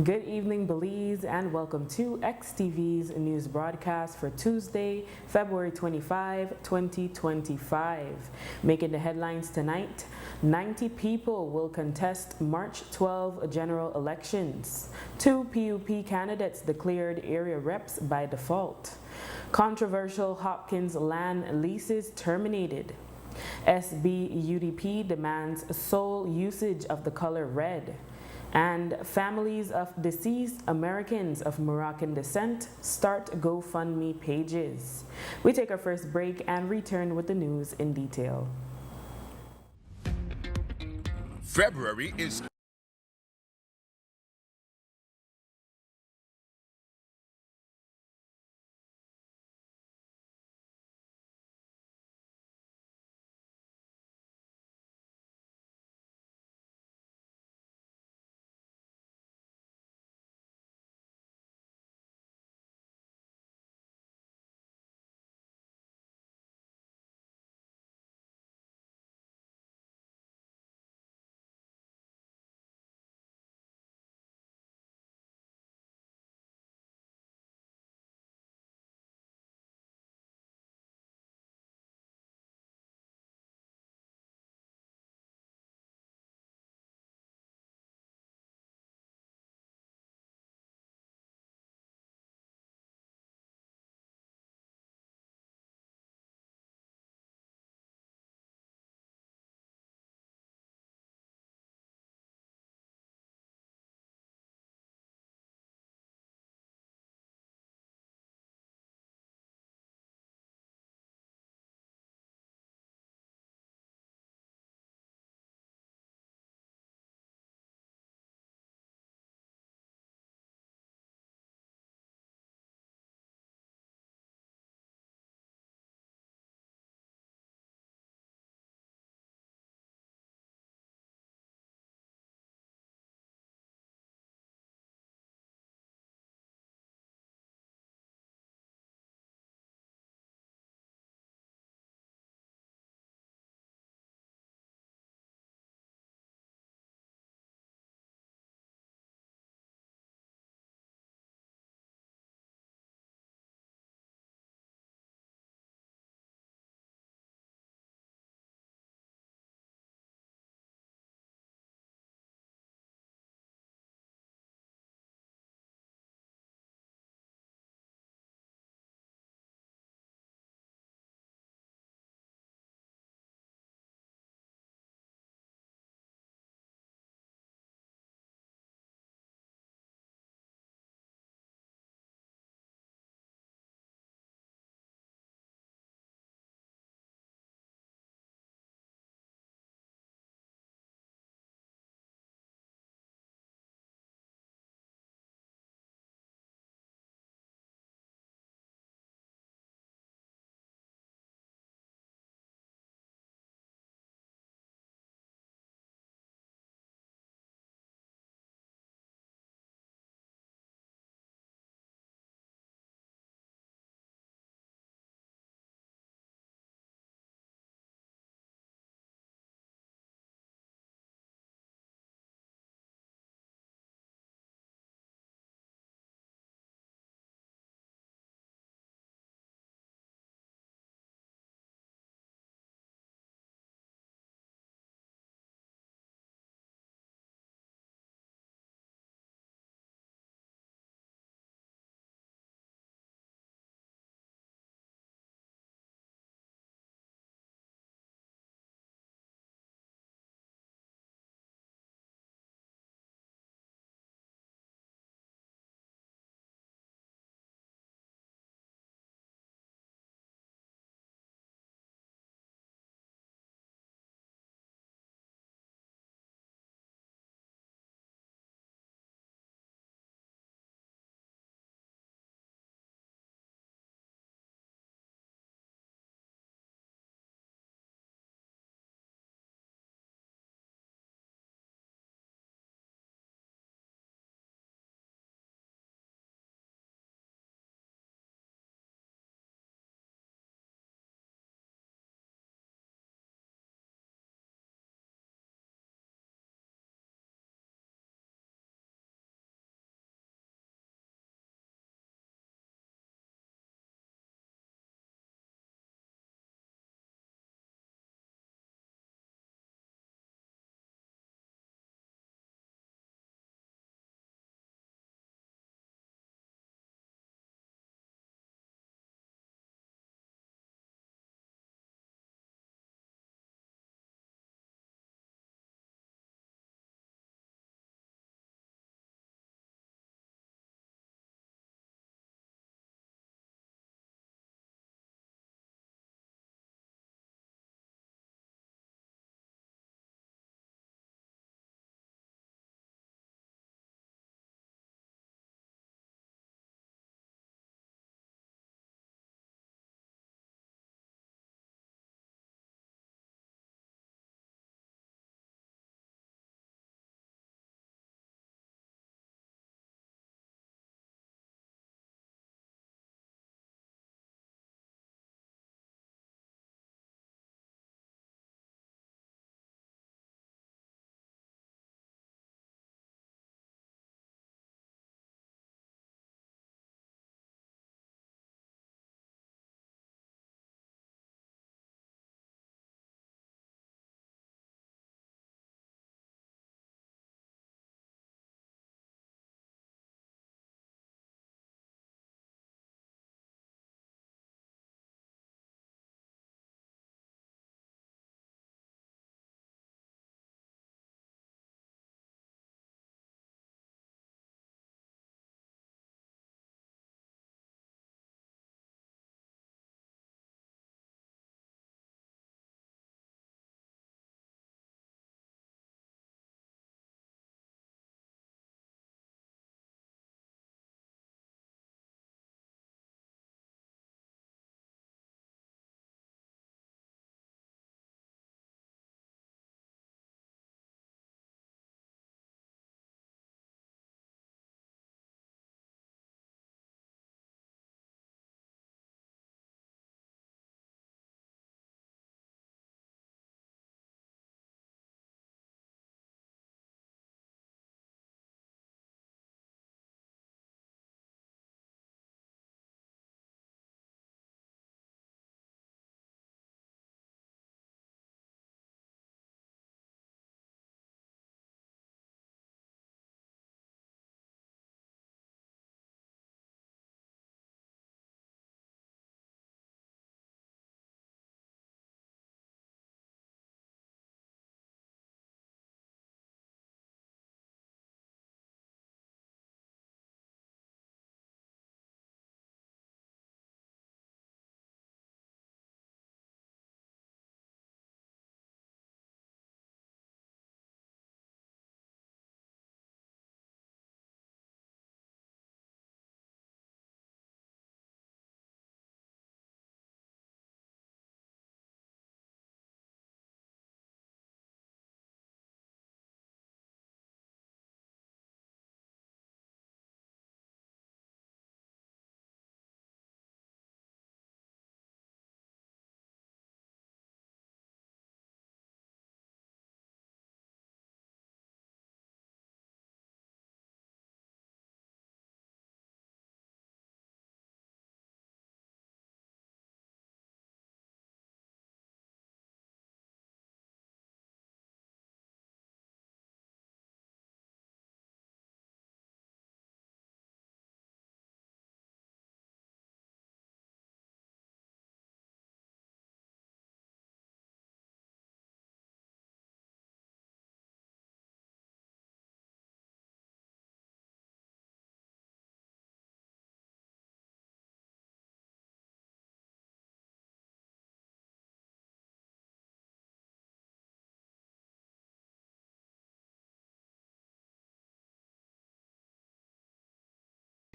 Good evening, Belize, and welcome to XTV's news broadcast for Tuesday, February 25, 2025. Making the headlines tonight, 90 people will contest March 12 general elections. 2 PUP candidates declared area reps by default. Controversial Hopkins land leases terminated. SB-UDP demands sole usage of the color red. And families of deceased Americans of Moroccan descent start GoFundMe pages. We take our first break and return with the news in detail. February is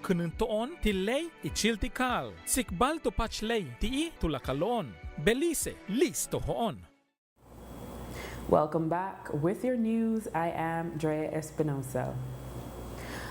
kunun toon tilay ichiltikal. Sikbal to pachlay tii tulakalon. Belize listo hoon. Welcome back. With your news, I am Drea Espinosa.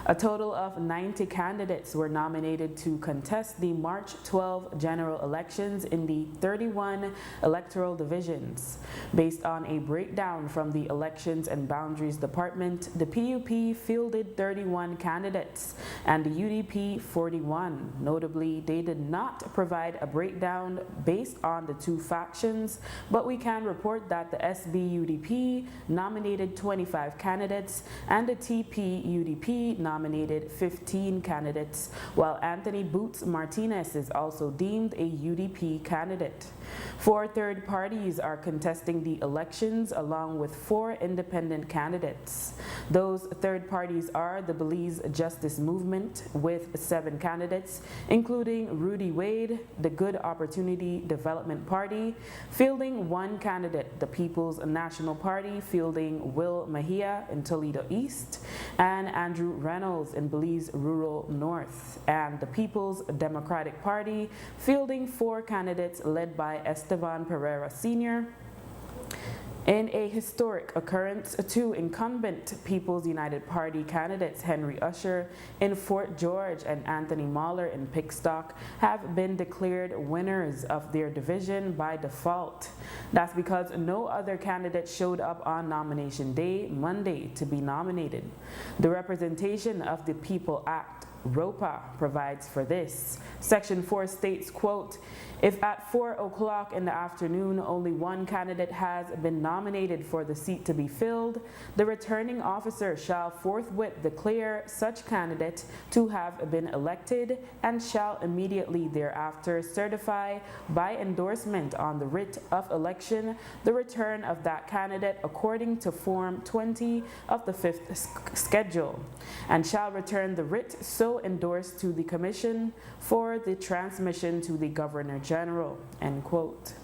A total of 90 candidates were nominated to contest the March 12 general elections in the 31 electoral divisions. Based on a breakdown from the Elections and Boundaries Department, the PUP fielded 31 candidates and the UDP 41. Notably, they did not provide a breakdown based on the two factions, but we can report that the SB-UDP nominated 25 candidates and the TP-UDP nominated 15 candidates, while Anthony Boots Martinez is also deemed a UDP candidate. 4 third parties are contesting the elections along with 4 independent candidates. Those third parties are the Belize Justice Movement with 7 candidates, including Rudy Wade, the Good Opportunity Development Party, fielding 1 candidate, the People's National Party fielding Will Mejia in Toledo East, and Andrew Reynolds in Belize Rural North, and the People's Democratic Party fielding 4 candidates led by Esteban Pereira Sr. In a historic occurrence, 2 incumbent People's United Party candidates, Henry Usher in Fort George and Anthony Mahler in Pickstock, have been declared winners of their division by default. That's because no other candidate showed up on nomination day, Monday, to be nominated. The Representation of the People Act, ROPA, provides for this. Section 4 states, quote, "If at 4 o'clock in the afternoon only 1 candidate has been nominated for the seat to be filled, the returning officer shall forthwith declare such candidate to have been elected and shall immediately thereafter certify by endorsement on the writ of election the return of that candidate according to Form 20 of the 5th schedule, and shall return the writ so endorsed to the Commission for the transmission to the Governor General," end quote.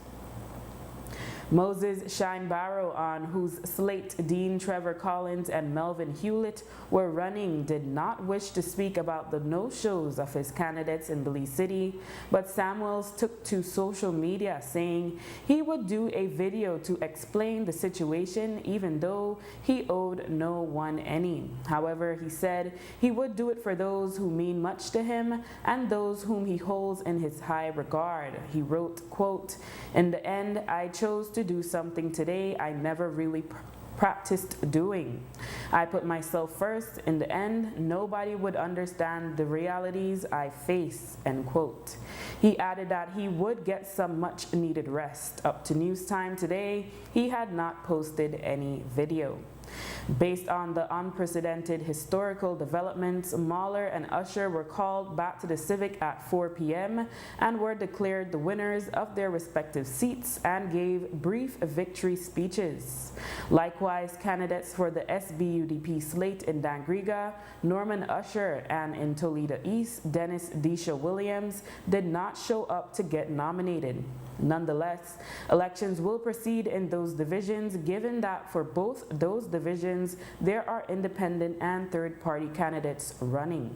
Moses Shine Barrow, on whose slate Dean Trevor Collins and Melvin Hewlett were running, did not wish to speak about the no-shows of his candidates in Belize City, but Samuels took to social media saying he would do a video to explain the situation even though he owed no one any. However, he said he would do it for those who mean much to him and those whom he holds in his high regard. He wrote, quote, "In the end, I chose to do something today I never really practiced doing. I put myself first. In the end, nobody would understand the realities I face," end quote. He added that he would get some much needed rest. Up to news time today, he had not posted any video. Based on the unprecedented historical developments, Mahler and Usher were called back to the Civic at 4 p.m. and were declared the winners of their respective seats and gave brief victory speeches. Likewise, candidates for the SB-UDP slate in Dangriga, Norman Usher, and in Toledo East, Dennis Desha Williams, did not show up to get nominated. Nonetheless, elections will proceed in those divisions, given that for both those divisions, there are independent and third-party candidates running.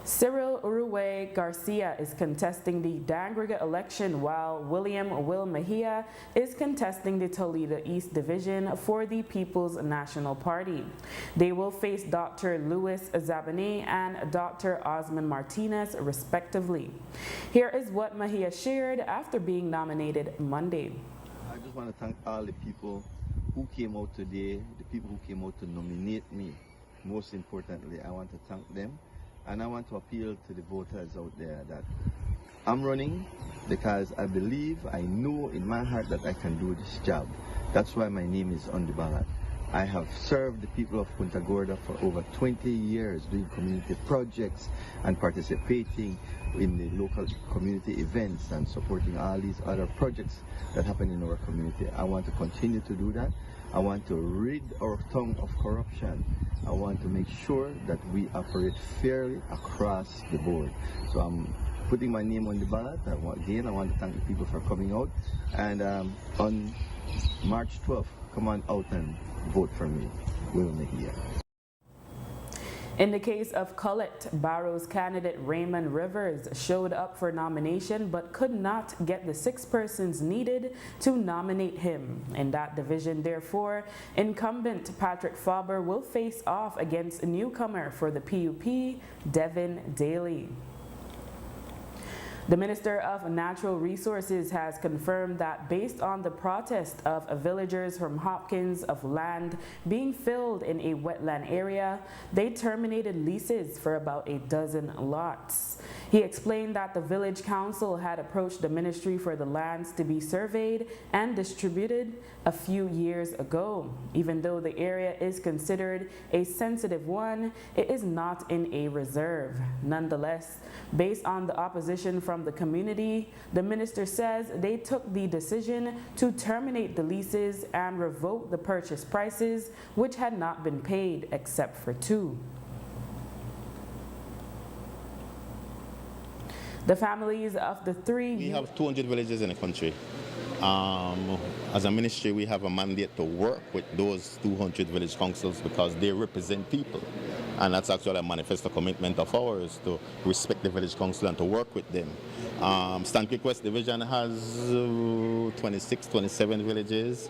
Cyril Uruwe Garcia is contesting the Dangriga election, while Will Mejia is contesting the Toledo East Division for the People's National Party. They will face Dr. Louis Zabane and Dr. Osman Martinez, respectively. Here is what Mejia shared after being nominated Monday. I just want to thank all the people who came out today, the people who came out to nominate me. Most importantly, I want to thank them. And I want to appeal to the voters out there that I'm running because I believe, I know in my heart that I can do this job. That's why my name is on the ballot. I have served the people of Punta Gorda for over 20 years doing community projects and participating in the local community events and supporting all these other projects that happen in our community. I want to continue to do that. I want to rid our tongue of corruption. I want to make sure that we operate fairly across the board. So I'm putting my name on the ballot. I want to thank the people for coming out. And on March 12th, come on out and vote for me, Will Mejia. In the case of Colette, Barrow's candidate Raymond Rivers showed up for nomination but could not get the 6 persons needed to nominate him. In that division, therefore, incumbent Patrick Faber will face off against a newcomer for the PUP, Devin Daly. The Minister of Natural Resources has confirmed that based on the protest of villagers from Hopkins of land being filled in a wetland area, they terminated leases for about a dozen lots. He explained that the village council had approached the ministry for the lands to be surveyed and distributed a few years ago. Even though the area is considered a sensitive one, it is not in a reserve. Nonetheless, based on the opposition from the community, the minister says they took the decision to terminate the leases and revoke the purchase prices, which had not been paid except for 2. The families of the 3... We have 200 villages in the country. As a ministry, we have a mandate to work with those 200 village councils because they represent people. And that's actually a manifesto commitment of ours, to respect the village council and to work with them. Stankic West Division has 26, 27 villages.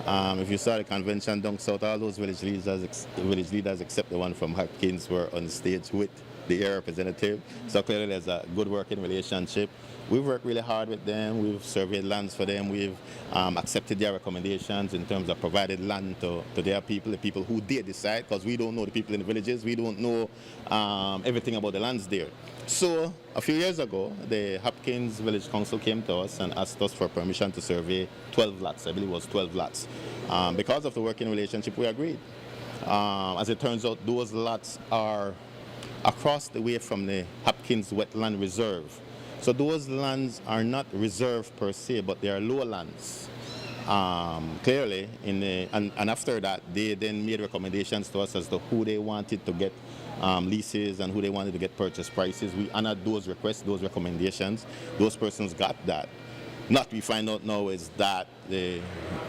If you saw the convention down south, all those village leaders except the one from Hopkins were on stage with the area representative. So clearly there's a good working relationship. We've worked really hard with them. We've surveyed lands for them. We've accepted their recommendations in terms of provided land to their people, the people who they decide, because we don't know the people in the villages. We don't know everything about the lands there. So a few years ago, the Hopkins Village Council came to us and asked us for permission to survey 12 lots. I believe it was 12 lots. Because of the working relationship, we agreed. As it turns out, those lots are across the way from the Hopkins Wetland Reserve. So those lands are not reserved per se, but they are lowlands. Clearly, and after that, they then made recommendations to us as to who they wanted to get leases and who they wanted to get purchase prices. We honored those requests, those recommendations. Those persons got that. What we find out now is that the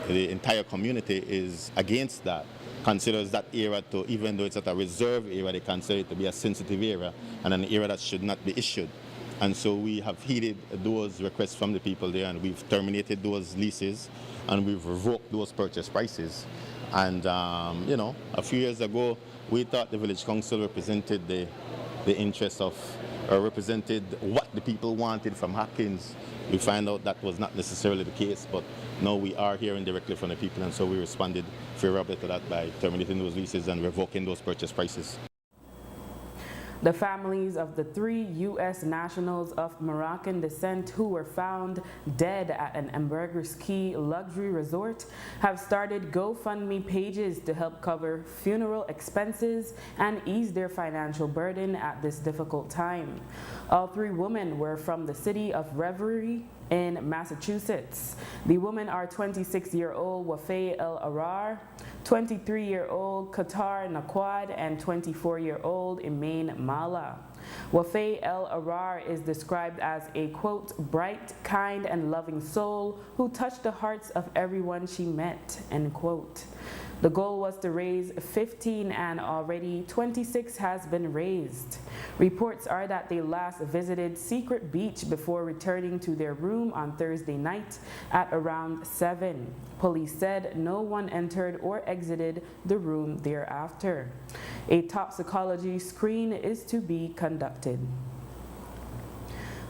entire community is against that, considers that area to, even though it's at a reserve area, they consider it to be a sensitive area and an area that should not be issued. And so we have heeded those requests from the people there, and we've terminated those leases and we've revoked those purchase prices. And you know, a few years ago, we thought the village council represented the interests of, or represented what the people wanted from Hopkins. We find out that was not necessarily the case, but now we are hearing directly from the people, and so we responded favorably to that by terminating those leases and revoking those purchase prices. The families of the 3 U.S. nationals of Moroccan descent who were found dead at an Ambergris Key luxury resort have started GoFundMe pages to help cover funeral expenses and ease their financial burden at this difficult time. All 3 women were from the city of Reverie in Massachusetts. The women are 26-year-old Wafay El Arar, 23-year-old Qatar Naquad, and 24-year-old Imain Mala. Wafay El Arar is described as a, quote, bright, kind, and loving soul who touched the hearts of everyone she met, end quote. The goal was to raise 15 and already 26 has been raised. Reports are that they last visited Secret Beach before returning to their room on Thursday night at around 7. Police said no one entered or exited the room thereafter. A toxicology screen is to be conducted.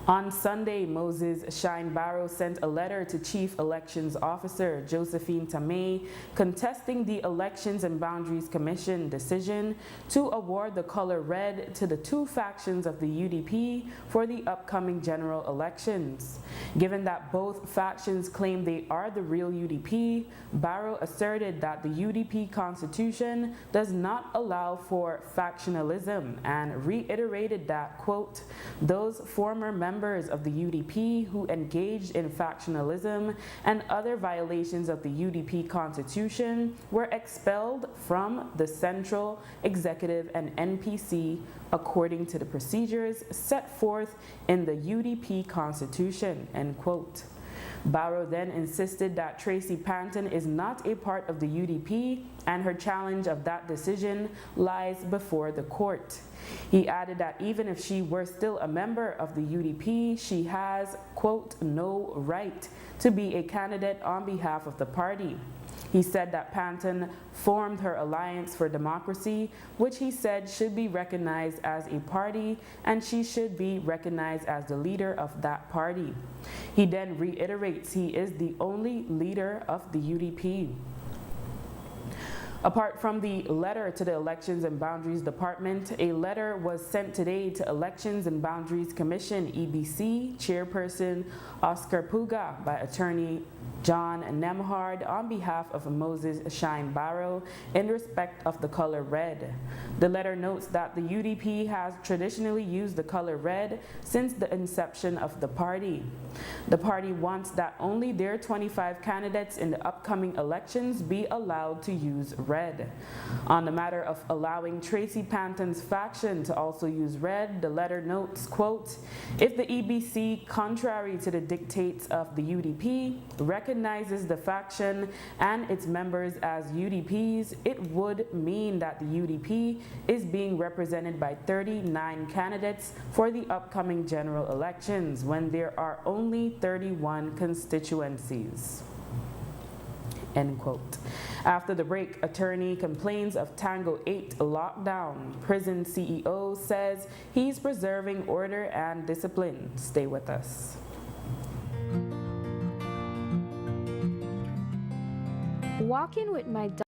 On Sunday, Moses Shine Barrow sent a letter to Chief Elections Officer Josephine Tamay contesting the Elections and Boundaries Commission decision to award the color red to the 2 factions of the UDP for the upcoming general elections. Given that both factions claim they are the real UDP, Barrow asserted that the UDP constitution does not allow for factionalism and reiterated that, quote, those former members of the UDP who engaged in factionalism and other violations of the UDP constitution were expelled from the central, executive, and NPC according to the procedures set forth in the UDP constitution, end quote. Barrow then insisted that Tracy Panton is not a part of the UDP and her challenge of that decision lies before the court. He added that even if she were still a member of the UDP, she has, quote, no right to be a candidate on behalf of the party. He said that Panton formed her Alliance for Democracy, which he said should be recognized as a party, and she should be recognized as the leader of that party. He then reiterates he is the only leader of the UDP. Apart from the letter to the Elections and Boundaries Department, a letter was sent today to Elections and Boundaries Commission (EBC) Chairperson Oscar Puga by Attorney John Nemhard on behalf of Moses Shine Barrow in respect of the color red. The letter notes that the UDP has traditionally used the color red since the inception of the party. The party wants that only their 25 candidates in the upcoming elections be allowed to use red. On the matter of allowing Tracy Panton's faction to also use red, the letter notes, quote, if the EBC, contrary to the dictates of the UDP, recognizes the faction and its members as UDPs, it would mean that the UDP is being represented by 39 candidates for the upcoming general elections when there are only 31 constituencies. End quote. After the break, attorney complains of Tango 8 lockdown. Prison CEO says he's preserving order and discipline. Stay with us. Walking with my dog.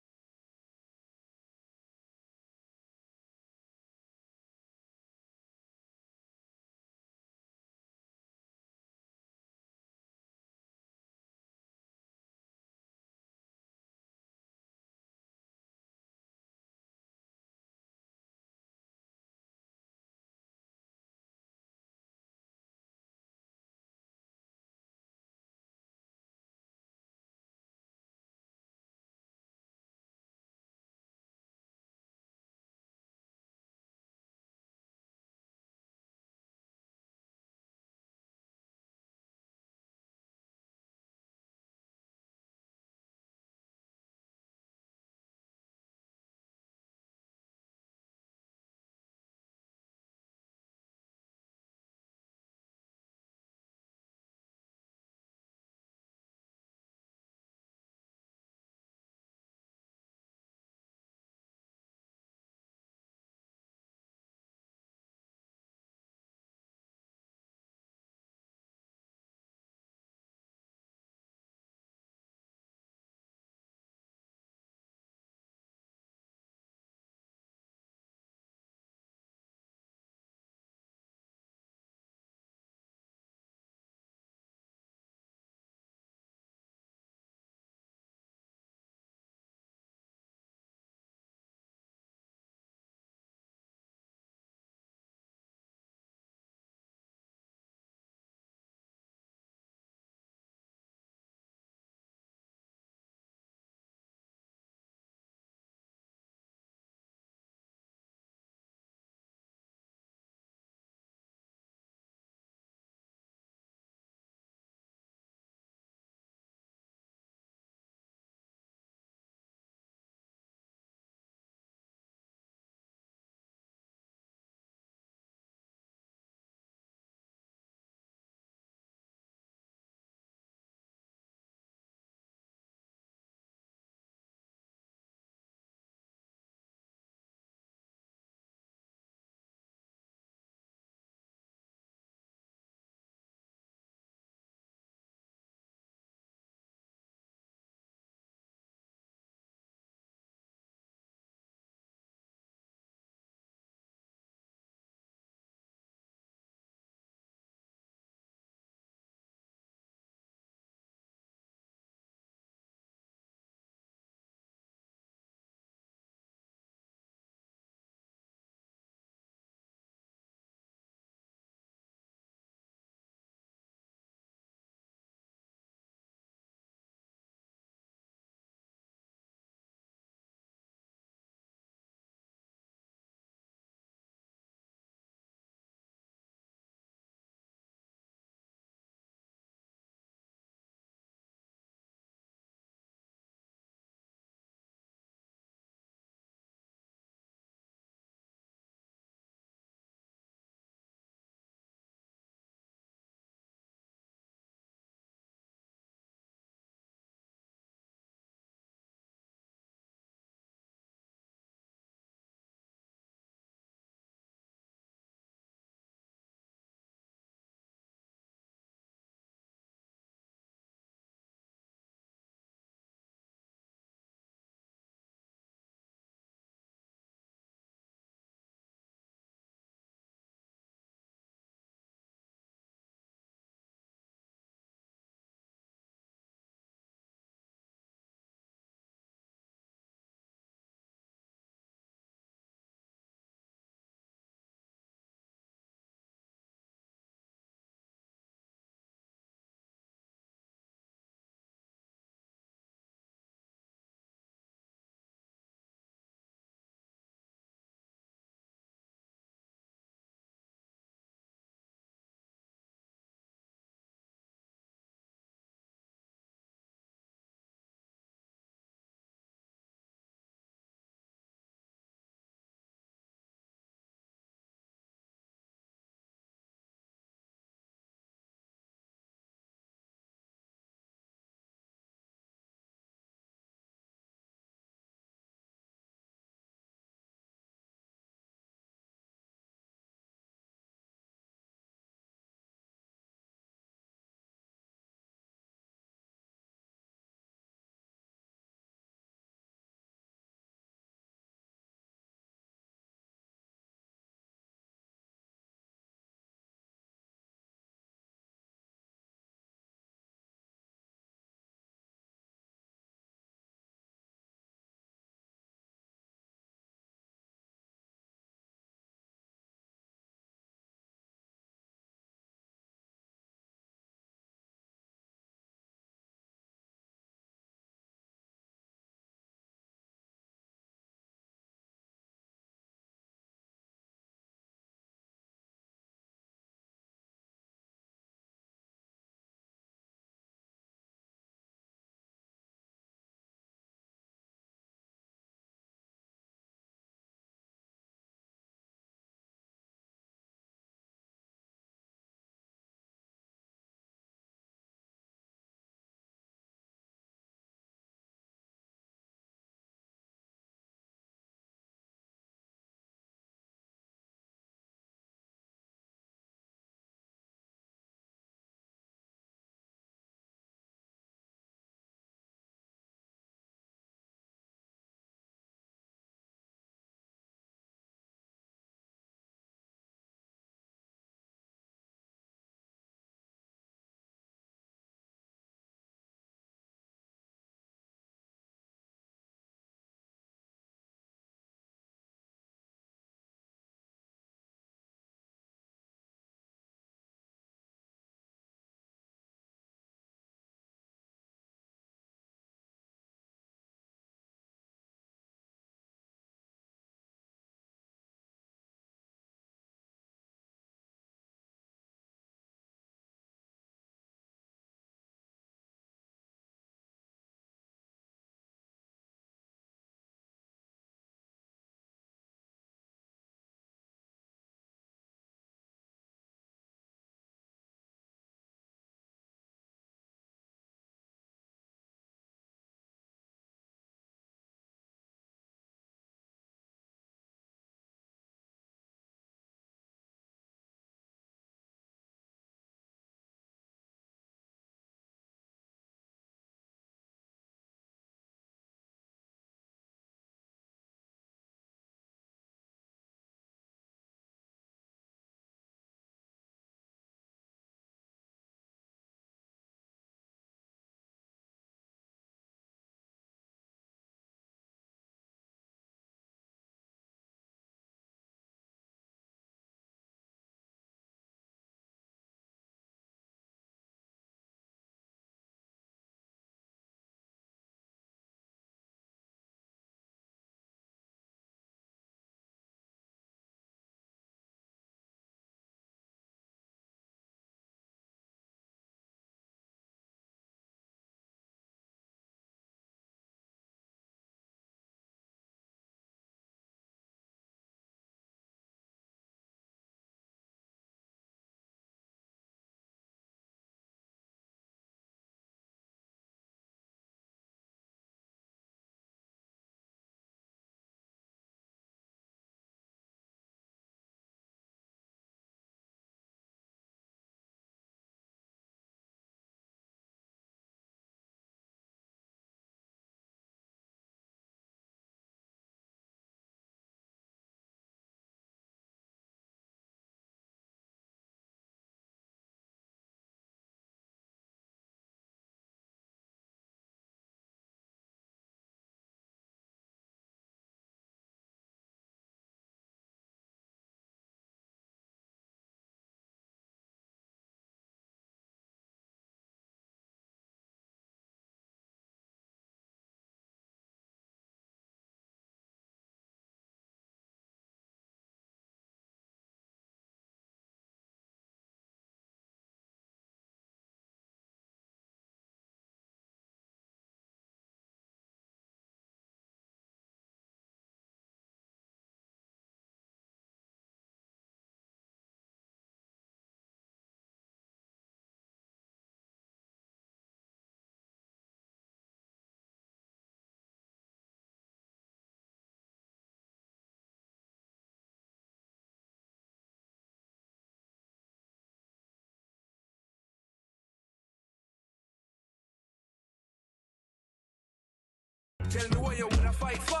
Tell me what you woulda fight for.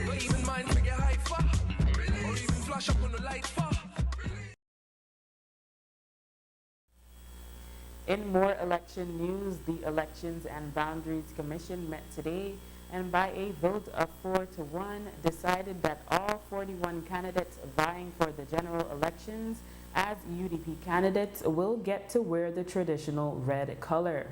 Don't even mind to get hype for. Or even flash up on the light for. In more election news, the Elections and Boundaries Commission met today and by a vote of 4-1 decided that all 41 candidates vying for the general elections as UDP candidates will get to wear the traditional red color.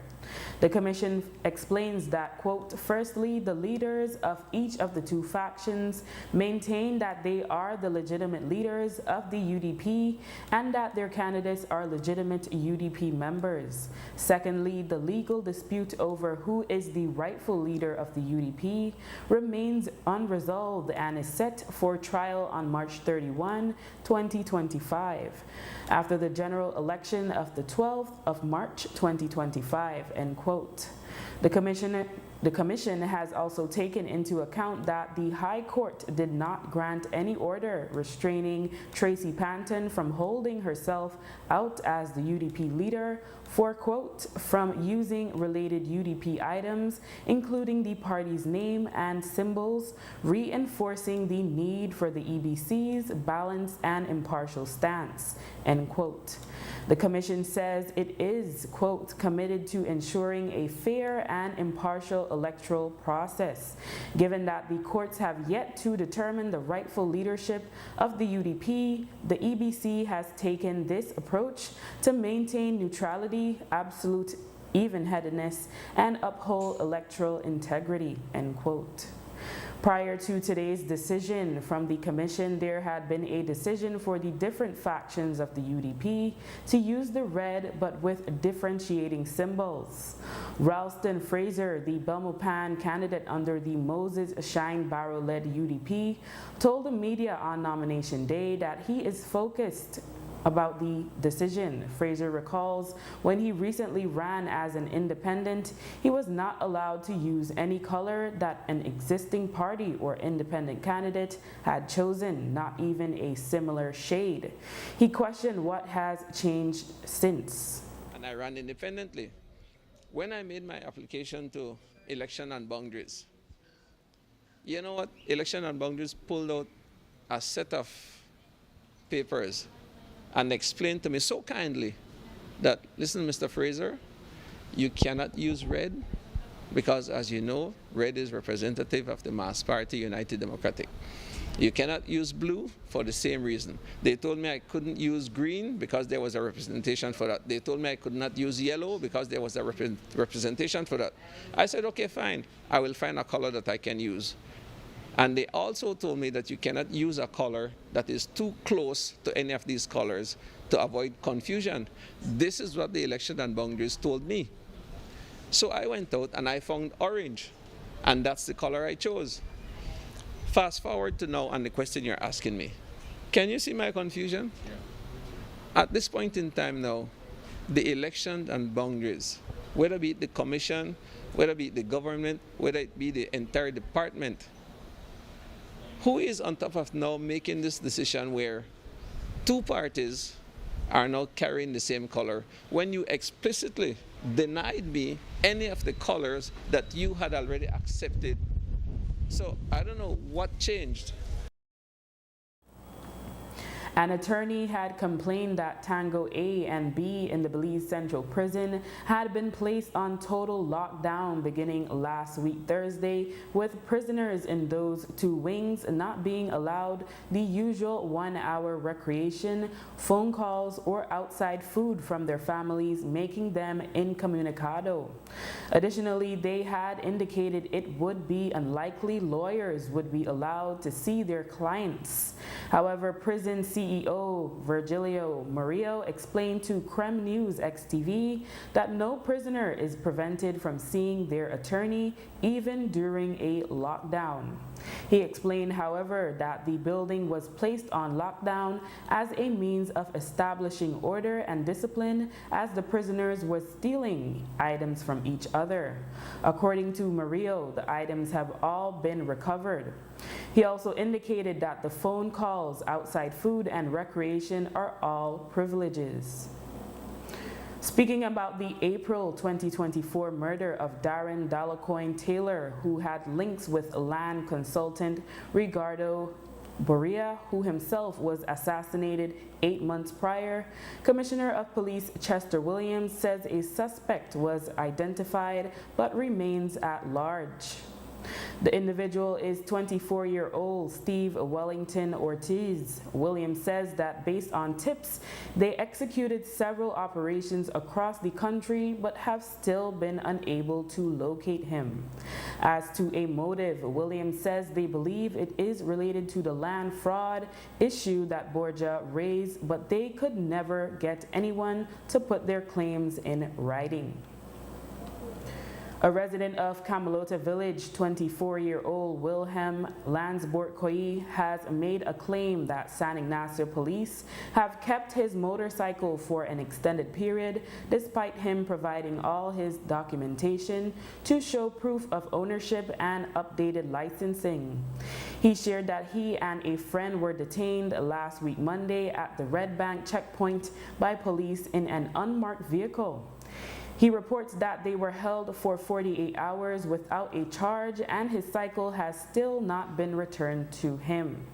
The commission explains that, quote, firstly, the leaders of each of the two factions maintain that they are the legitimate leaders of the UDP and that their candidates are legitimate UDP members. Secondly, the legal dispute over who is the rightful leader of the UDP remains unresolved and is set for trial on March 31, 2025. After the general election of the 12th of March 2025, end quote. The commission has also taken into account that the High Court did not grant any order restraining Tracy Panton from holding herself out as the UDP leader for, quote, from using related UDP items, including the party's name and symbols, reinforcing the need for the EBC's balanced and impartial stance, end quote. The commission says it is, quote, committed to ensuring a fair and impartial electoral process. Given that the courts have yet to determine the rightful leadership of the UDP, the EBC has taken this approach to maintain neutrality, absolute even-headedness, and uphold electoral integrity, end quote. Prior to today's decision from the commission, there had been a decision for the different factions of the UDP to use the red but with differentiating symbols. Ralston Fraser, the Belmopan candidate under the Moses Shine Barrow-led UDP, told the media on nomination day that he is focused about the decision. Fraser recalls when he recently ran as an independent, he was not allowed to use any color that an existing party or independent candidate had chosen, not even a similar shade. He questioned what has changed since. And I ran independently. When I made my application to Election and Boundaries, you know what? Election and Boundaries pulled out a set of papers and explained to me so kindly that, listen, Mr. Fraser, you cannot use red because, as you know, red is representative of the mass party, United Democratic. You cannot use blue for the same reason. They told me I couldn't use green because there was a representation for that. They told me I could not use yellow because there was a representation for that. I said, okay, fine. I will find a color that I can use. And they also told me that you cannot use a color that is too close to any of these colors to avoid confusion. This is what the Election and Boundaries told me. So I went out and I found orange, and that's the color I chose. Fast forward to now and the question you're asking me. Can you see my confusion? Yeah. At this point in time now, the Election and Boundaries, whether it be the commission, whether it be the government, whether it be the entire department, who is on top of now making this decision where two parties are now carrying the same color when you explicitly denied me any of the colors that you had already accepted? So I don't know what changed. An attorney had complained that Tango A and B in the Belize Central Prison had been placed on total lockdown beginning last week Thursday, with prisoners in those two wings not being allowed the usual 1-hour recreation, phone calls, or outside food from their families, making them incommunicado. Additionally, they had indicated it would be unlikely lawyers would be allowed to see their clients. However, prison CEO Virgilio Murillo explained to Creme News XTV that no prisoner is prevented from seeing their attorney even during a lockdown. He explained, however, that the building was placed on lockdown as a means of establishing order and discipline as the prisoners were stealing items from each other. According to Murillo, the items have all been recovered. He also indicated that the phone calls, outside food, and recreation are all privileges. Speaking about the April 2024 murder of Darren Dalacoin Taylor, who had links with land consultant Ricardo Drea, who himself was assassinated 8 months prior, Commissioner of Police Chester Williams says a suspect was identified but remains at large. The individual is 24-year-old Steve Wellington Ortiz. Williams says that based on tips, they executed several operations across the country but have still been unable to locate him. As to a motive, Williams says they believe it is related to the land fraud issue that Borgia raised, but they could never get anyone to put their claims in writing. A resident of Camelota Village, 24-year-old Wilhelm Lansborg-Koyi, has made a claim that San Ignacio police have kept his motorcycle for an extended period, despite him providing all his documentation to show proof of ownership and updated licensing. He shared that he and a friend were detained last week Monday at the Red Bank checkpoint by police in an unmarked vehicle. He reports that they were held for 48 hours without a charge, and his cycle has still not been returned to him.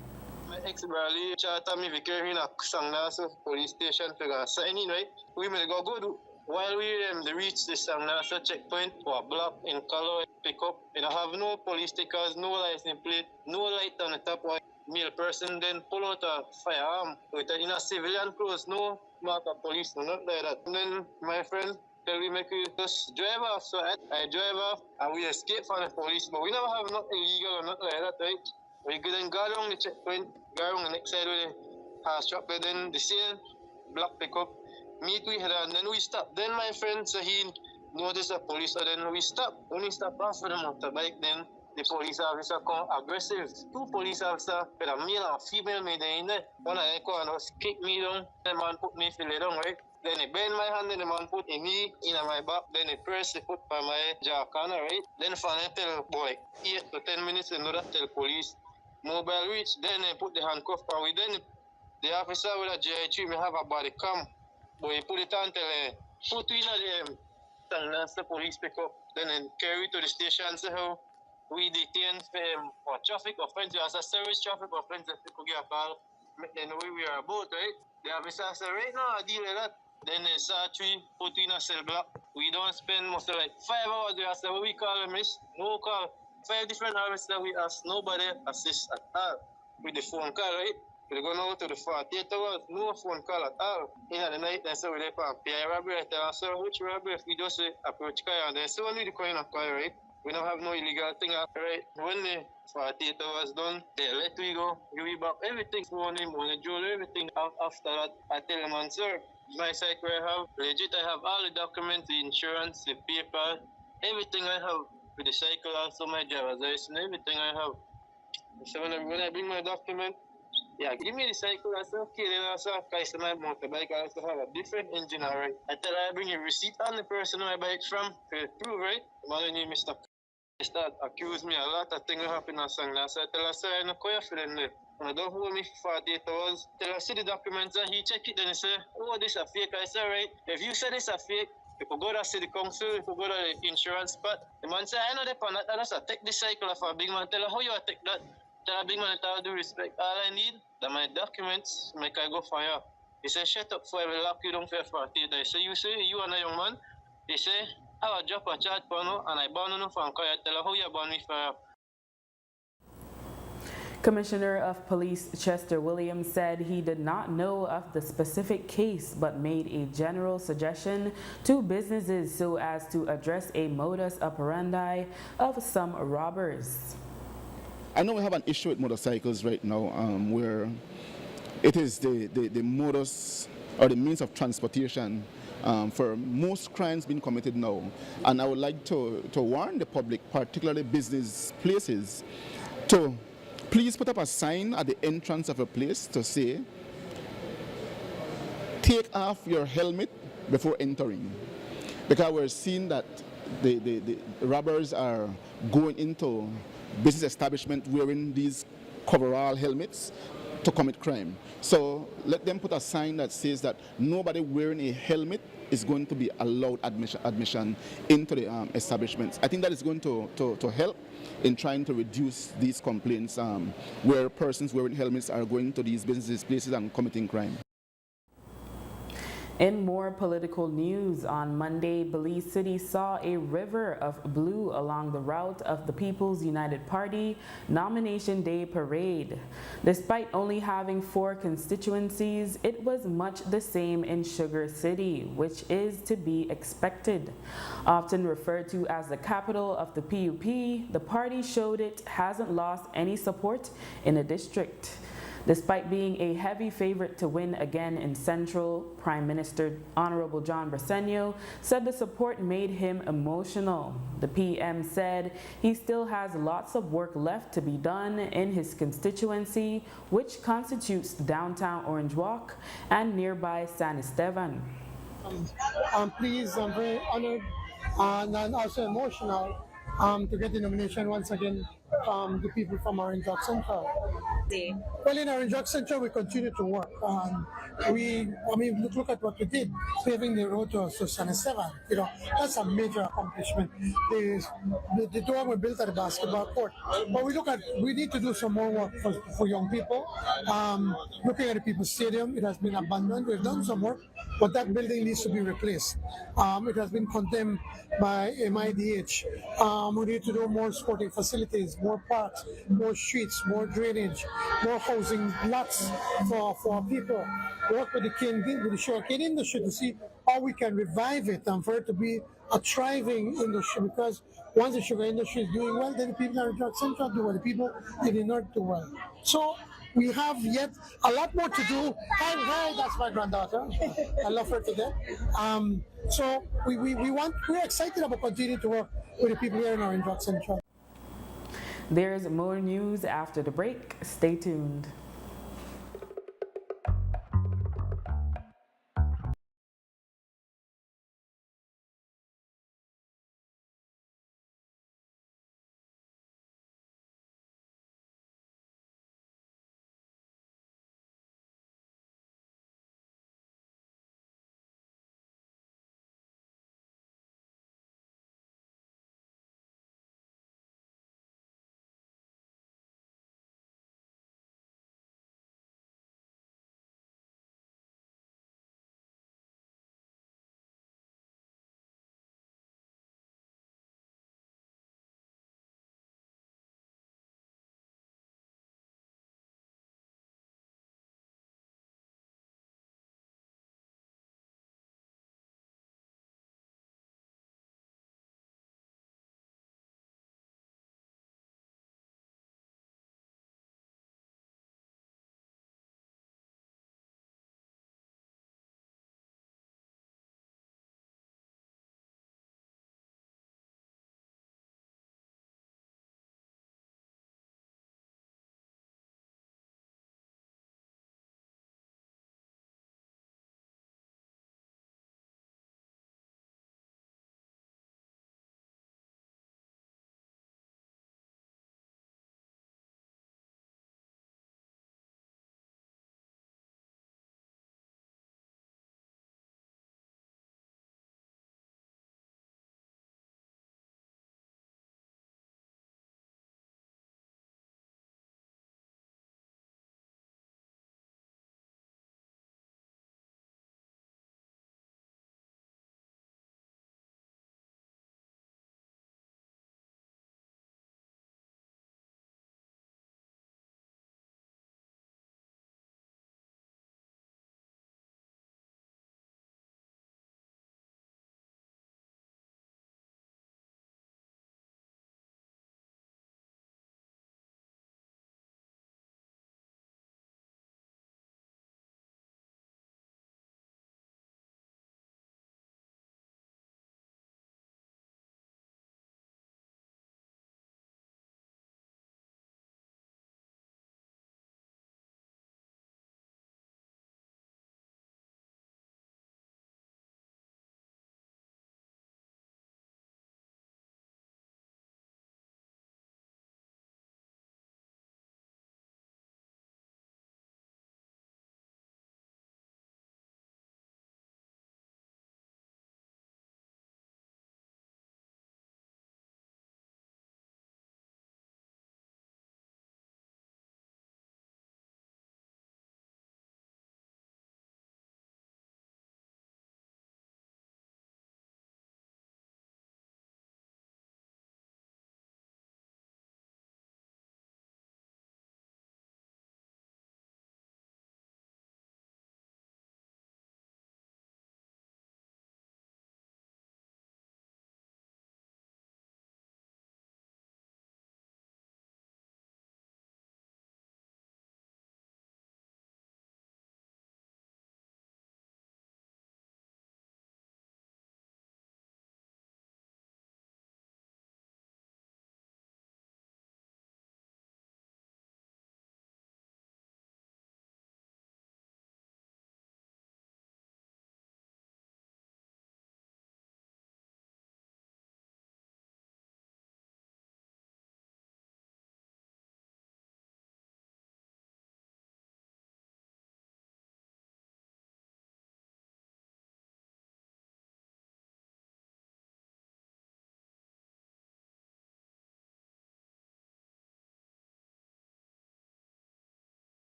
My ex-brother chartered me vehicle in a Sangnaso police station for signing, right? We may go good. While we reach the Sangnaso checkpoint for a block in color pick up, and I have no police stickers, no license plate, no light on the top. Male person then pull out a firearm with in a civilian clothes, no mark of police, no, not like that. And then my friend tell me make we just drive off, so I drive off and we escape from the police, but we never have nothing illegal or nothing like that, right? We then go down the checkpoint, go around the next side with the house truck, but then the same block pickup, meet we head and then we stop. Then my friend said he noticed the police, so then we stop. When we stop off for the motorbike, then the police officer come aggressive. Two police officers with a male and a female made in there. One of them come and just kick me down. The man put me feel down, right? Then he bend my hand and the man put a knee in my back. Then he press the foot by my jaw corner, right? Then finally tell boy, 8 to 10 minutes and another tell police. Mobile reach, then he put the handcuff on we. Then the officer with a GI3 may have a body cam. But he put it on till put in the police pick up. Then he carry to the station. So how we detain for traffic offense. As a serious traffic offense, if you get a call, then we are about, right? The officer said, right now, I deal with that. Then they saw 3, put in a cell block. We don't spend most of like 5 hours there. I said, what we call them is no call. 5 different hours that we ask, nobody assist at all with the phone call, right? We go now to the 48 hours, no phone call at all. In the night, they say we dey for PI robbery. I tell them, sir, which robbery? If we just approach car and they say, when we coin a car, right? We don't have no illegal thing, right? When the 48 hours done, they let we go, give we back everything, phone him, money, jewelry, everything. After that, I tell them, sir, my cycle I have, legit, I have all the documents, the insurance, the paper, everything I have with the cycle, also my driver's license, everything I have. So when I bring my document, yeah, give me the cycle. I said, okay, then I saw my motorbike. I also have a different engine, all right. I tell her I bring a receipt on the person I buy it from to prove, right? My name is Mr. They start accuse me a lot of things happen on Sangna. So I tell her, sir, I don't care for them. I don't hold me for 48 hours. Tell her, see the documents, and he check it, then he say, oh, this is a fake. I say, right, if you say this is a fake, if you go to city council, if you go to the insurance spot, the man say, I know that, and I say, take this cycle off a big man. Tell her, how you take that? Tell her, big man, with all due respect, all I need, that my documents, make I go for you. He say, shut up, for I will lock you down for 48 days. So you say, you and a young man, he say, I will drop a charge for you, and I born you from car. Tell her, how you born me for you. Commissioner of Police Chester Williams said he did not know of the specific case but made a general suggestion to businesses so as to address a modus operandi of some robbers. I know we have an issue with motorcycles right now where it is the modus or the means of transportation for most crimes being committed now. And I would like to warn the public, particularly business places, to please put up a sign at the entrance of a place to say, take off your helmet before entering. Because we're seeing that the robbers are going into business establishment wearing these coverall helmets to commit crime. So let them put a sign that says that nobody wearing a helmet is going to be allowed admission into the establishments. I think that is going to help in trying to reduce these complaints where persons wearing helmets are going to these businesses, places and committing crime. In more political news, on Monday, Belize City saw a river of blue along the route of the People's United Party Nomination Day Parade. Despite only having 4 constituencies, it was much the same in Sugar City, which is to be expected. Often referred to as the capital of the PUP, the party showed it hasn't lost any support in the district. Despite being a heavy favorite to win again in Central, Prime Minister Honorable John Briceño said the support made him emotional. The PM said he still has lots of work left to be done in his constituency, which constitutes downtown Orange Walk and nearby San Esteban. I'm pleased, I'm very honored, and also emotional to get the nomination once again from the people from Orange Walk Central. Well, in Orange Walk Central, we continue to work. Look at what we did, paving the road to San Esteban. That's a major accomplishment. The dome we built at the basketball court. But we need to do some more work for young people. Looking at the People's Stadium, it has been abandoned. We've done some work, but that building needs to be replaced. It has been condemned by MIDH. We need to do more sporting facilities, more parks, more streets, more drainage, more housing lots for people. Work with the sugarcane industry to see how we can revive it and for it to be a thriving industry, because once the sugar industry is doing well, then the people in the Central do well, the people in the North do well. So we have yet a lot more to do. Hi, that's my granddaughter. I love her to death. So we're excited about continuing to work with the people here in Orange Walk Central. There's more news after the break. Stay tuned.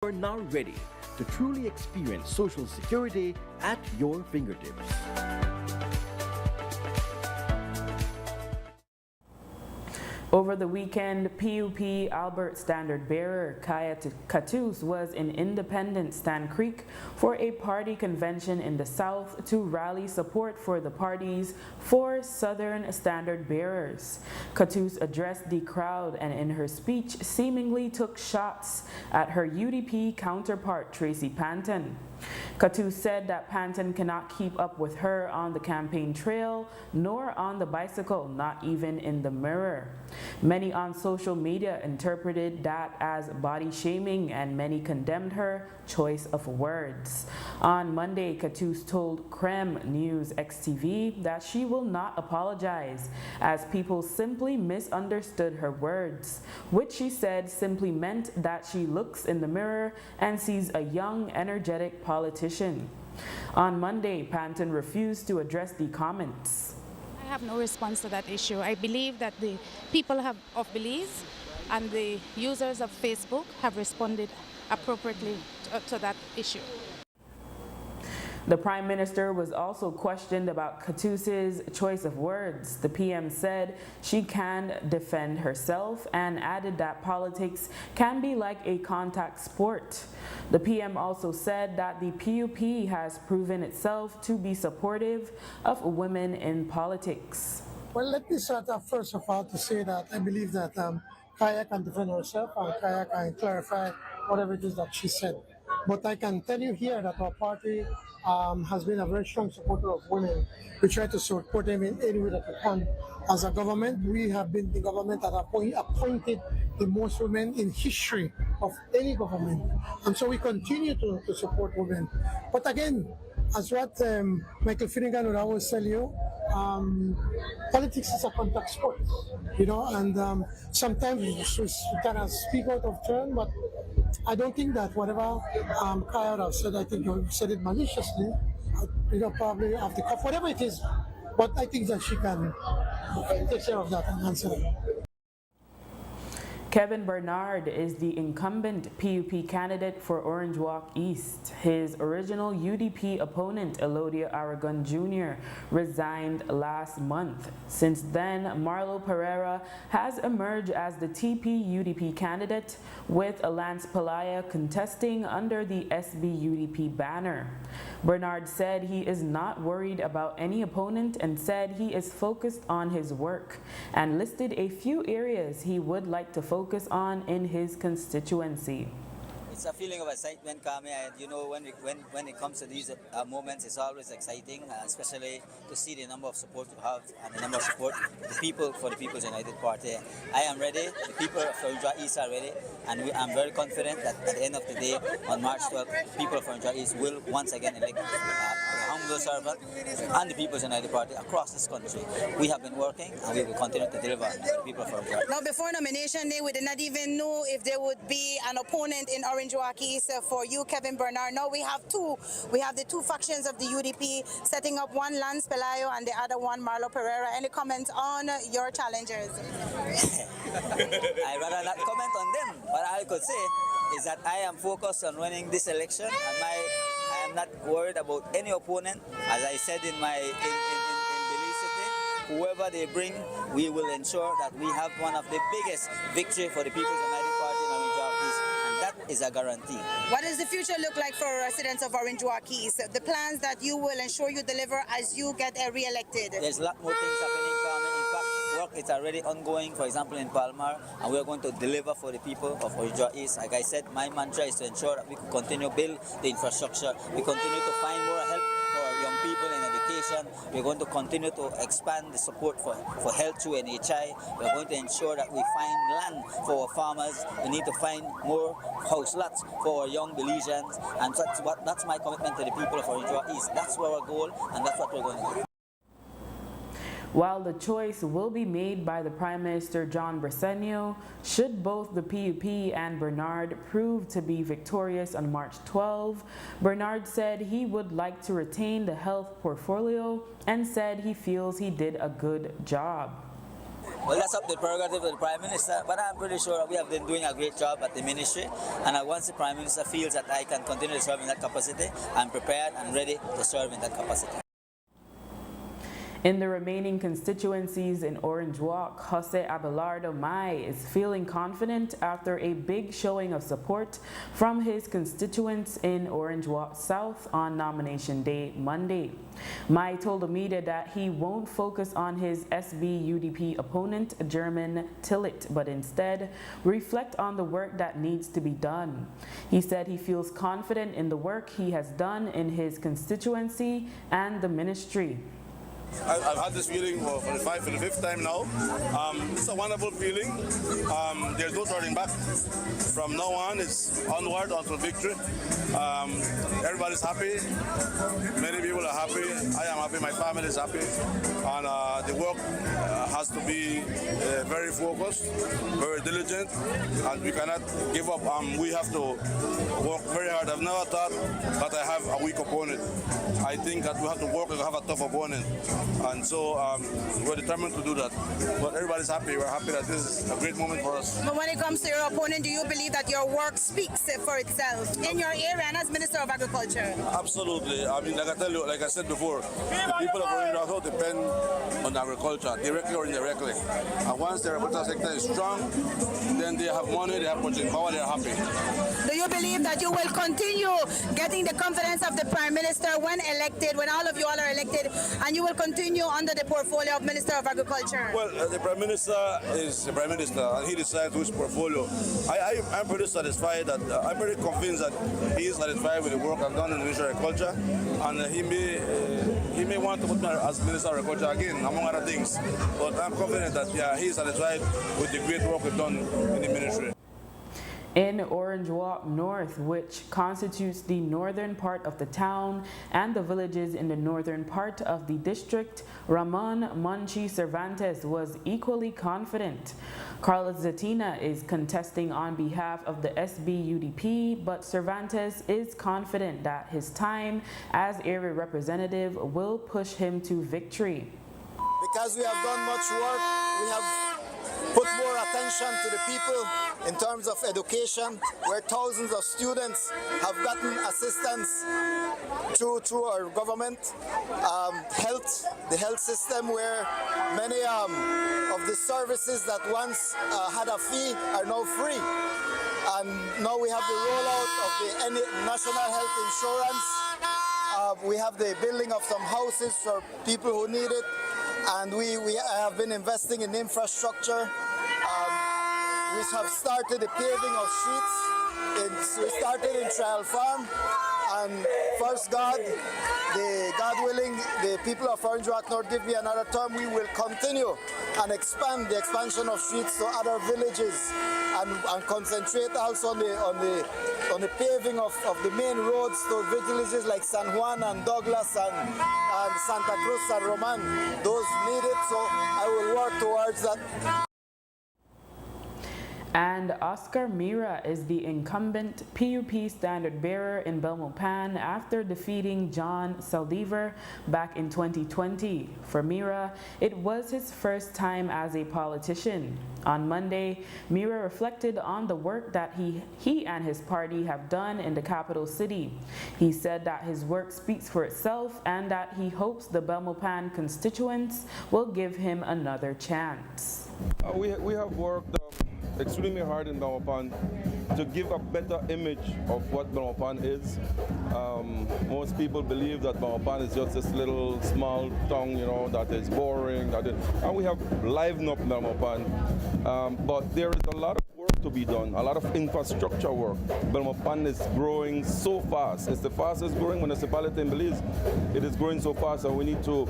You're now ready to truly experience Social Security at your fingertips. Over the weekend, PUP Albert Standard Bearer Kaya Katus was in Independence Stand Creek for a party convention in the South to rally support for the party's 4 Southern Standard Bearers. Katus addressed the crowd and in her speech seemingly took shots at her UDP counterpart Tracy Panton. Katus said that Panton cannot keep up with her on the campaign trail nor on the bicycle, not even in the mirror. Many on social media interpreted that as body shaming and many condemned her choice of words. On Monday, Katus told Creme News XTV that she will not apologize as people simply misunderstood her words, which she said simply meant that she looks in the mirror and sees a young, energetic politician. On Monday, Panton refused to address the comments. I have no response to that issue. I believe that the people of Belize and the users of Facebook have responded appropriately to that issue. The Prime Minister was also questioned about Katus's choice of words. The PM said she can defend herself and added that politics can be like a contact sport. The PM also said that the PUP has proven itself to be supportive of women in politics. Well, let me start off first of all to say that I believe that Kaya can defend herself and Kaya can clarify whatever it is that she said. But I can tell you here that our party has been a very strong supporter of women. We try to support them in any way that we can. As a government, we have been the government that appointed the most women in history of any government. And so we continue to support women. But again, as what Michael Finnegan would always tell you, politics is a contact sport, you know, and sometimes we kind of speak out of turn, but I don't think that whatever Kaya have said, I think you said it maliciously, you know, probably off the cuff, whatever it is, but I think that she can take care of that and answer it. Kevin Bernard is the incumbent PUP candidate for Orange Walk East. His original UDP opponent, Elodia Aragon Jr., resigned last month. Since then, Marlo Pereira has emerged as the TP UDP candidate, with Lance Palaya contesting under the SB UDP banner. Bernard said he is not worried about any opponent and said he is focused on his work and listed a few areas he would like to focus on in his constituency. It's a feeling of excitement, Kami, and you know when it comes to these moments, it's always exciting, especially to see the number of support you have and the number of support the people for the People's United Party. I am ready, the people of Orange East are ready, and I'm very confident that at the end of the day, on March 12th, people of Orange East will once again elect the humble servant and the People's United Party across this country. We have been working and we will continue to deliver to the people of Orange East. Now, before nomination day, we did not even know if there would be an opponent in Orange Walk East for you, Kevin Bernard. Now we have two. We have the two factions of the UDP setting up, one Lance Pelayo and the other one Marlo Pereira. Any comments on your challengers? I'd rather not comment on them. What I could say is that I am focused on winning this election, and I am not worried about any opponent. As I said in my Belize City, whoever they bring, we will ensure that we have one of the biggest victory for the People's United Party in Orange Walk East, and that is a guarantee. What does the future look like for residents of Orange Walk East? The plans that you will ensure you deliver as you get re-elected? There's a lot more things happening, Carmen. In fact, work is already ongoing, for example, in Palmar, and we are going to deliver for the people of Orange Walk East. Like I said, my mantra is to ensure that we can continue to build the infrastructure. We continue to find more help for young people in education. We're going to continue to expand the support for health through NHI. We're going to ensure that we find land for our farmers. We need to find more house lots for our young Belizeans, and that's my commitment to the people of Orange Walk East. That's our goal, and that's what we're going to do. While the choice will be made by the Prime Minister John Briceño, should both the PUP and Bernard prove to be victorious on March 12, Bernard said he would like to retain the health portfolio and said he feels he did a good job. Well, that's up to the prerogative of the Prime Minister, but I'm pretty sure we have been doing a great job at the ministry, and once the Prime Minister feels that I can continue to serve in that capacity, I'm prepared and ready to serve in that capacity. In the remaining constituencies in Orange Walk, Jose Abelardo Mai is feeling confident after a big showing of support from his constituents in Orange Walk South on nomination day Monday. Mai told the media that he won't focus on his SB-UDP opponent, German Tillit, but instead reflect on the work that needs to be done. He said he feels confident in the work he has done in his constituency and the ministry. I've had this feeling for the fifth time now. It's a wonderful feeling. There's no turning back. From now on, it's onward until victory. Everybody's happy. Many people are happy. I am happy. My family is happy. And the work has to be very focused, very diligent, and we cannot give up. We have to work very hard. I've never thought that I have a weak opponent. I think that we have to work and have a tough opponent. And so we're determined to do that. But everybody's happy. We're happy that this is a great moment for us. But when it comes to your opponent, do you believe that your work speaks for itself in your area and as Minister of Agriculture? Absolutely. I mean, like I tell you, like I said before, the people of Orange Walk depend on agriculture, directly or indirectly. And once the agriculture sector is strong, then they have money, they have purchasing power, they're happy. Do you believe that you will continue getting the confidence of the Prime Minister when elected, when all of you all are elected, and you will continue under the portfolio of Minister of Agriculture? Well, the Prime Minister is the Prime Minister, and he decides which portfolio. I'm pretty satisfied that, I'm pretty convinced that he is satisfied with the work I've done in the Ministry of Agriculture, and he may want to put me as Minister of Agriculture again, among other things. But I'm confident that, yeah, he is satisfied with the great work we've done in the ministry. In Orange Walk North, which constitutes the northern part of the town and the villages in the northern part of the district, Ramon Monchi Cervantes was equally confident. Carlos Zatina is contesting on behalf of the SB-UDP, but Cervantes is confident that his time as area representative will push him to victory. Because we have done much work, we have put more attention to the people in terms of education, where thousands of students have gotten assistance through our government. Health, the health system, where many of the services that once had a fee are now free. And now we have the rollout of the national health insurance. We have the building of some houses for people who need it. And we have been investing in infrastructure. We have started the paving of streets. We started in Trial Farm, and first God willing, the people of Orange Walk North give me another term, we will continue and expand the expansion of streets to other villages, and concentrate also on the paving of the main roads to villages like San Juan and Douglas and Santa Cruz and Roman. Those need it, so I will work towards that. And Oscar Mira is the incumbent PUP standard bearer in Belmopan after defeating John Saldivar back in 2020. For Mira, it was his first time as a politician. On Monday, Mira reflected on the work that he and his party have done in the capital city. He said that his work speaks for itself and that he hopes the Belmopan constituents will give him another chance. We have worked extremely hard in Belmopan to give a better image of what Belmopan is. Most people believe that Belmopan is just this little small town, you know, that is boring. And we have livened up Belmopan. But there is a lot of work to be done, a lot of infrastructure work. Belmopan is growing so fast. It's the fastest growing municipality in Belize. It is growing so fast, and we need to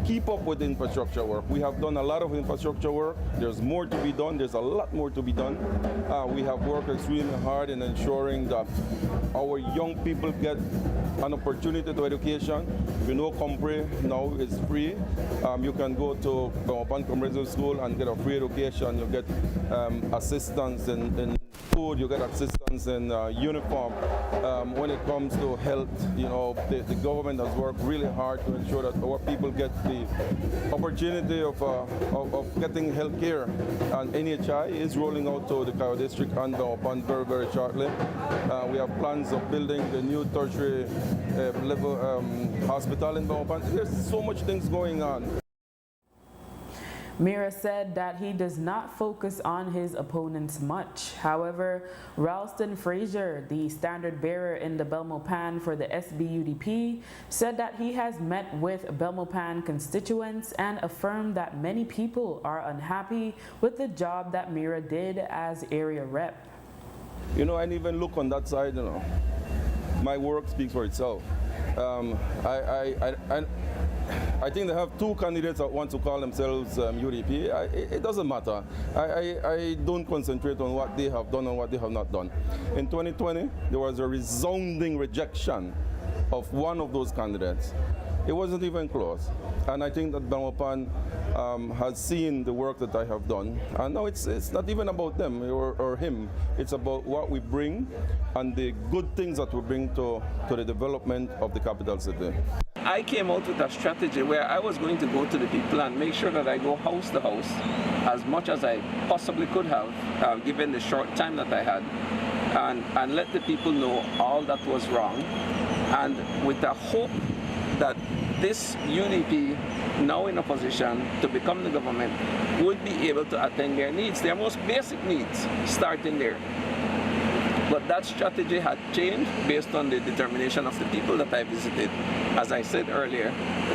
keep up with the infrastructure work. We have done a lot of infrastructure work. There's more to be done. There's a lot more to be done. We have worked extremely hard in ensuring that our young people get an opportunity to education. You know, Compre now is free. You can go to Belmopan Comprehensive School and get a free education. You get assistance in food food, you get assistance in uniform. When it comes to health, you know, the government has worked really hard to ensure that our people get the opportunity of getting health care. And NHI is rolling out to the Cairo District and Belmopan very, very shortly. We have plans of building the new tertiary level hospital in Belmopan. There's so much things going on. Mira said that he does not focus on his opponents much. However, Ralston Frazier, the standard bearer in the Belmopan for the SBUDP, said that he has met with Belmopan constituents and affirmed that many people are unhappy with the job that Mira did as area rep. You know, I didn't even look on that side, you know. My work speaks for itself. I think they have two candidates that want to call themselves UDP. It doesn't matter. I don't concentrate on what they have done and what they have not done. In 2020, there was a resounding rejection of one of those candidates. It wasn't even close. And I think that Belmopan has seen the work that I have done. And now it's not even about them or him. It's about what we bring and the good things that we bring to the development of the capital city. I came out with a strategy where I was going to go to the people and make sure that I go house to house as much as I possibly could have, given the short time that I had, and let the people know all that was wrong, and with the hope that this UDP, now in a position to become the government, would be able to attend their needs, their most basic needs, starting there. But that strategy had changed based on the determination of the people that I visited. As I said earlier,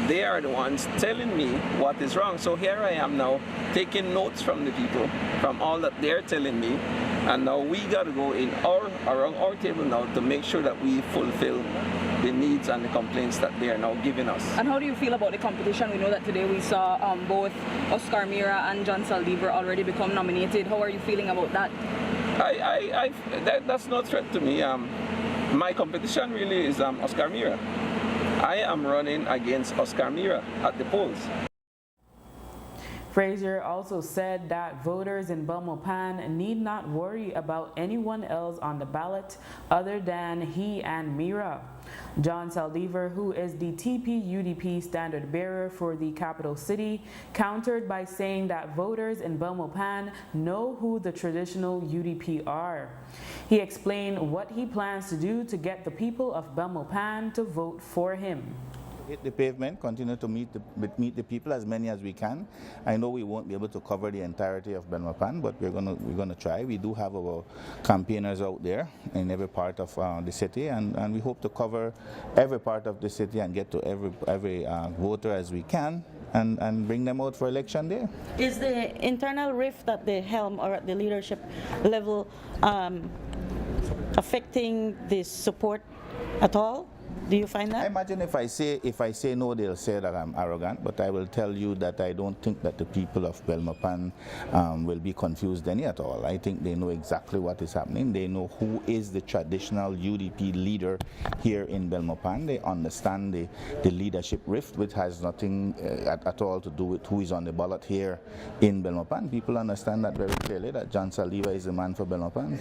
they are the ones telling me what is wrong. So here I am now, taking notes from the people, from all that they're telling me, and now we got to go around our table now to make sure that we fulfill the needs and the complaints that they are now giving us. And how do you feel about the competition? We know that today we saw both Oscar Mira and John Saldivar already become nominated. How are you feeling about that? That's no threat to me. My competition really is Oscar Mira. I am running against Oscar Mira at the polls. Frazier also said that voters in Belmopan need not worry about anyone else on the ballot other than he and Mira. John Saldivar, who is the TP-UDP standard bearer for the capital city, countered by saying that voters in Belmopan know who the traditional UDP are. He explained what he plans to do to get the people of Belmopan to vote for him. Hit the pavement, continue to meet the people, as many as we can. I know we won't be able to cover the entirety of Belmopan, but we're gonna try. We do have our campaigners out there in every part of the city, and we hope to cover every part of the city and get to every voter as we can, and bring them out for election day. Is the internal rift at the helm or at the leadership level affecting the support at all? Do you find that? I imagine if I say no, they'll say that I'm arrogant, but I will tell you that I don't think that the people of Belmopan will be confused any at all. I think they know exactly what is happening. They know who is the traditional UDP leader here in Belmopan. They understand the leadership rift, which has nothing at all to do with who is on the ballot here in Belmopan. People understand that very clearly, that John Saldivar is the man for Belmopan.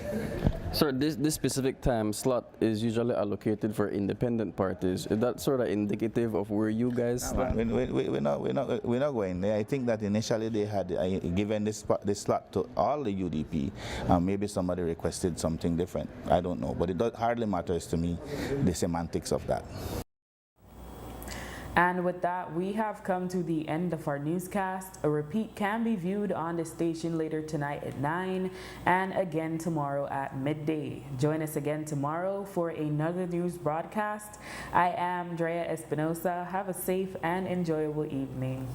Sir, this specific time slot is usually allocated for independent parties. Is that sort of indicative of where you guys stand? We're not going there. I think that initially they had given this slot to all the UDP. Maybe somebody requested something different. I don't know, but it hardly matters to me, the semantics of that. And with that, we have come to the end of our newscast. A repeat can be viewed on the station later tonight at 9 and again tomorrow at midday. Join us again tomorrow for another news broadcast. I am Drea Espinosa. Have a safe and enjoyable evening.